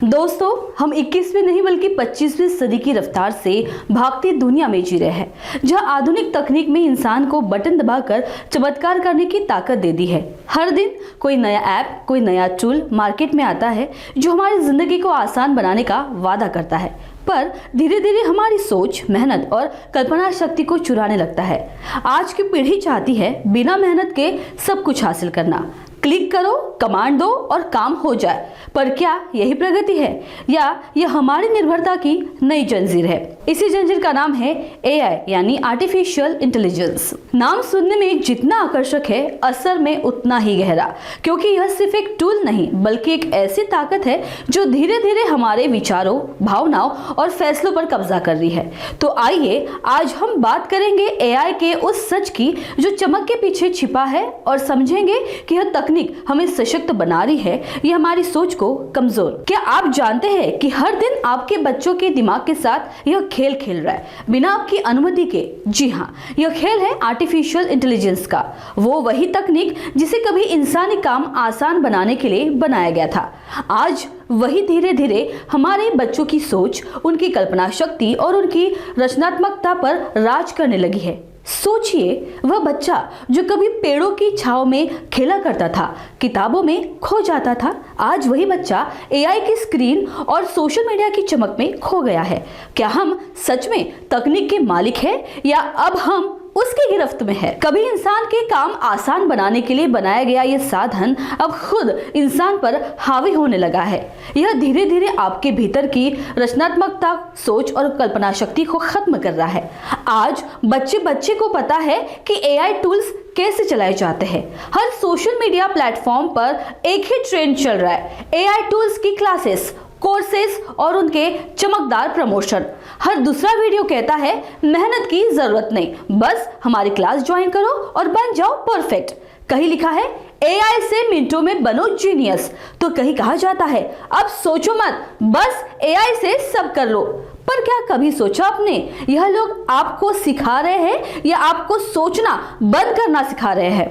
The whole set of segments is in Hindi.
दोस्तों, हम 21वीं नहीं बल्कि 25वीं सदी की रफ्तार से भागती दुनिया में जी रहे हैं, जहां आधुनिक तकनीक में इंसान को बटन दबाकर चमत्कार करने की ताकत दे दी है। हर दिन कोई नया ऐप, कोई नया टूल मार्केट में आता है जो हमारी जिंदगी को आसान बनाने का वादा करता है, पर धीरे धीरे हमारी सोच, मेहनत और कल्पना शक्ति को चुराने लगता है। आज की पीढ़ी चाहती है बिना मेहनत के सब कुछ हासिल करना। क्लिक करो, कमांड दो और काम हो जाए। पर क्या यही प्रगति है या यह हमारी निर्भरता की नई जंजीर है? इसी जंजीर का नाम है एआई यानी आर्टिफिशियल इंटेलिजेंस। नाम सुनने में जितना आकर्षक है, असर में उतना ही गहरा, क्योंकि यह सिर्फ एक टूल नहीं बल्कि एक ऐसी ताकत है जो धीरे धीरे हमारे विचारों, भावनाओं और फैसलों पर कब्जा कर रही है। तो आइए आज हम बात करेंगे एआई के उस सच की जो चमक के पीछे छिपा है, और समझेंगे कि यह तकनीक हमें सशक्त बना रही है या हमारी सोच को कमजोर। क्या आप जानते हैं कि हर दिन आपके बच्चों के दिमाग के साथ यह खेल खेल रहा है बिना आपकी अनुमति के? जी हाँ, यह खेल है आर्टिफिशियल इंटेलिजेंस का। वो वही तकनीक जिसे कभी इंसानी काम आसान बनाने के लिए बनाया गया था, आज वही धीरे धीरे हमारे बच्चों की सोच, उनकी कल्पना शक्ति और उनकी रचनात्मकता पर राज करने लगी है। सोचिए, वह बच्चा जो कभी पेड़ों की छांव में खेला करता था, किताबों में खो जाता था, आज वही बच्चा एआई की स्क्रीन और सोशल मीडिया की चमक में खो गया है। क्या हम सच में तकनीक के मालिक हैं या अब हम उसकी गिरफ्त में है? कभी इंसान के काम आसान बनाने के लिए बनाया गया यह साधन अब खुद इंसान पर हावी होने लगा है। यह धीरे धीरे आपके भीतर की रचनात्मकता, सोच और कल्पना शक्ति को खत्म कर रहा है। आज बच्चे बच्चे को पता है कि एआई टूल्स कैसे चलाए जाते हैं। हर सोशल मीडिया प्लेटफॉर्म पर एक ही ट्रेंड चल रहा है, एआई टूल्स की क्लासेस, कोर्सेस और उनके चमकदार प्रमोशन। हर दूसरा वीडियो कहता है मेहनत की जरूरत नहीं, बस हमारी क्लास ज्वाइन करो और बन जाओ परफेक्ट। कहीं लिखा है एआई से मिनटों में बनो जीनियस, तो कहीं कहा जाता है अब सोचो मत, बस एआई से सब कर लो। पर क्या कभी सोचा आपने, यह लोग आपको सिखा रहे हैं या आपको सोचना बंद करना सिखा रहे हैं?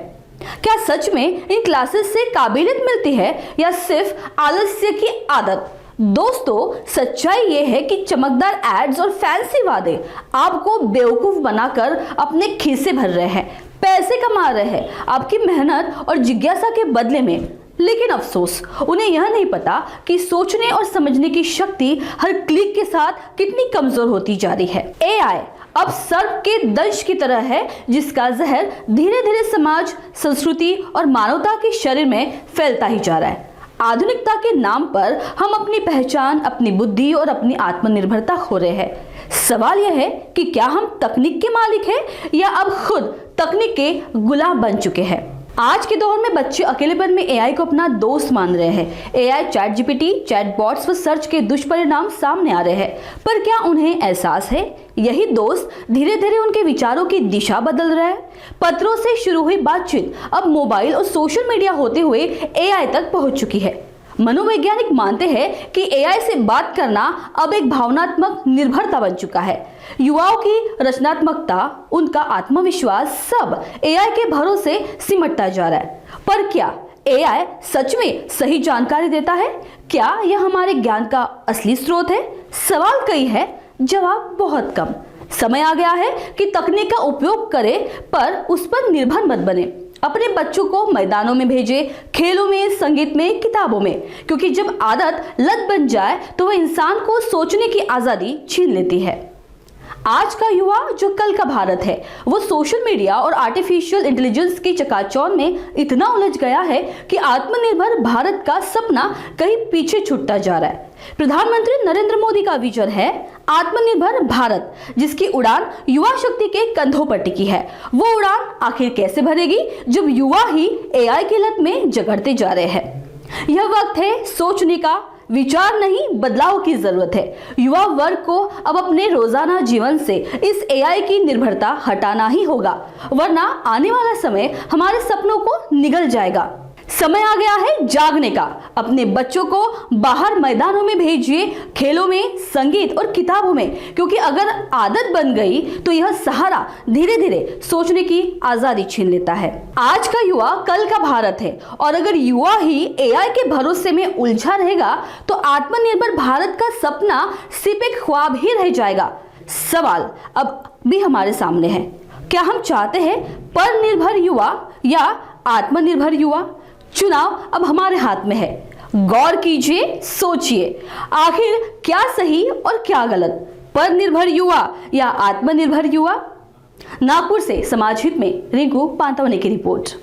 क्या सच में इन क्लासेस से काबिलियत मिलती है या सिर्फ आलस्य की आदत? दोस्तों, सच्चाई यह है कि चमकदार एड्स और फैंसी वादे आपको बेवकूफ बनाकर अपने खीसे भर रहे हैं, पैसे कमा रहे हैं आपकी मेहनत और जिज्ञासा के बदले में। लेकिन अफसोस, उन्हें यह नहीं पता कि सोचने और समझने की शक्ति हर क्लिक के साथ कितनी कमजोर होती जा रही है। एआई अब सर्प के दंश की तरह है जिसका जहर धीरे धीरे समाज, संस्कृति और मानवता के शरीर में फैलता ही जा रहा है। आधुनिकता के नाम पर हम अपनी पहचान, अपनी बुद्धि और अपनी आत्मनिर्भरता खो रहे हैं। सवाल यह है कि क्या हम तकनीक के मालिक हैं या अब खुद तकनीक के गुलाम बन चुके हैं? आज के दौर में बच्चे अकेलेपन में एआई को अपना दोस्त मान रहे हैं। एआई, चैट जीपीटी, चैटबॉट्स व सर्च के दुष्परिणाम सामने आ रहे हैं, पर क्या उन्हें एहसास है यही दोस्त धीरे धीरे उनके विचारों की दिशा बदल रहा है? पत्रों से शुरू हुई बातचीत अब मोबाइल और सोशल मीडिया होते हुए एआई तक पहुंच चुकी है। मनोवैज्ञानिक मानते हैं कि एआई से बात करना अब एक भावनात्मक निर्भरता बन चुका है। युवाओं की रचनात्मकता, उनका आत्मविश्वास सब एआई के भरोसे सिमटता जा रहा है। पर क्या एआई सच में सही जानकारी देता है? क्या यह हमारे ज्ञान का असली स्रोत है? सवाल कई है, जवाब बहुत कम। समय आ गया है कि तकनीक का उपयोग करें, पर उस पर निर्भर मत बने। अपने बच्चों को मैदानों में भेजें, खेलों में, संगीत में, किताबों में, क्योंकि जब आदत लत बन जाए तो वह इंसान को सोचने की आजादी छीन लेती है। आज का युवा जो कल का भारत है, वो सोशल मीडिया और आर्टिफिशियल इंटेलिजेंस की चकाचौंध में इतना उलझ गया है कि आत्मनिर्भर भारत का सपना कहीं पीछे छूटता जा रहा है। प्रधानमंत्री नरेंद्र मोदी का विजन है आत्मनिर्भर भारत, जिसकी उड़ान युवा शक्ति के कंधों पर टिकी है। वो उड़ान आखिर कैसे भरेगी जब युवा ही एआई की लत में जकड़ते जा रहे हैं? यह वक्त है सोचने का, विचार नहीं बदलाव की जरूरत है। युवा वर्ग को अब अपने रोजाना जीवन से इस एआई की निर्भरता हटाना ही होगा, वरना आने वाला समय हमारे सपनों को निगल जाएगा। समय आ गया है जागने का। अपने बच्चों को बाहर मैदानों में भेजिए, खेलों में, संगीत और किताबों में, क्योंकि अगर आदत बन गई तो यह सहारा धीरे धीरे सोचने की आजादी छीन लेता है। आज का युवा कल का भारत है और अगर युवा ही एआई के भरोसे में उलझा रहेगा तो आत्मनिर्भर भारत का सपना सिर्फ एक ख्वाब ही रह जाएगा। सवाल अब भी हमारे सामने है, क्या हम चाहते हैं पर निर्भर युवा या आत्मनिर्भर युवा? चुनाव अब हमारे हाथ में है। गौर कीजिए, सोचिए, आखिर क्या सही और क्या गलत, पर निर्भर युवा या आत्मनिर्भर युवा? नागपुर से समाज हित में रिंकू पांतवने की रिपोर्ट।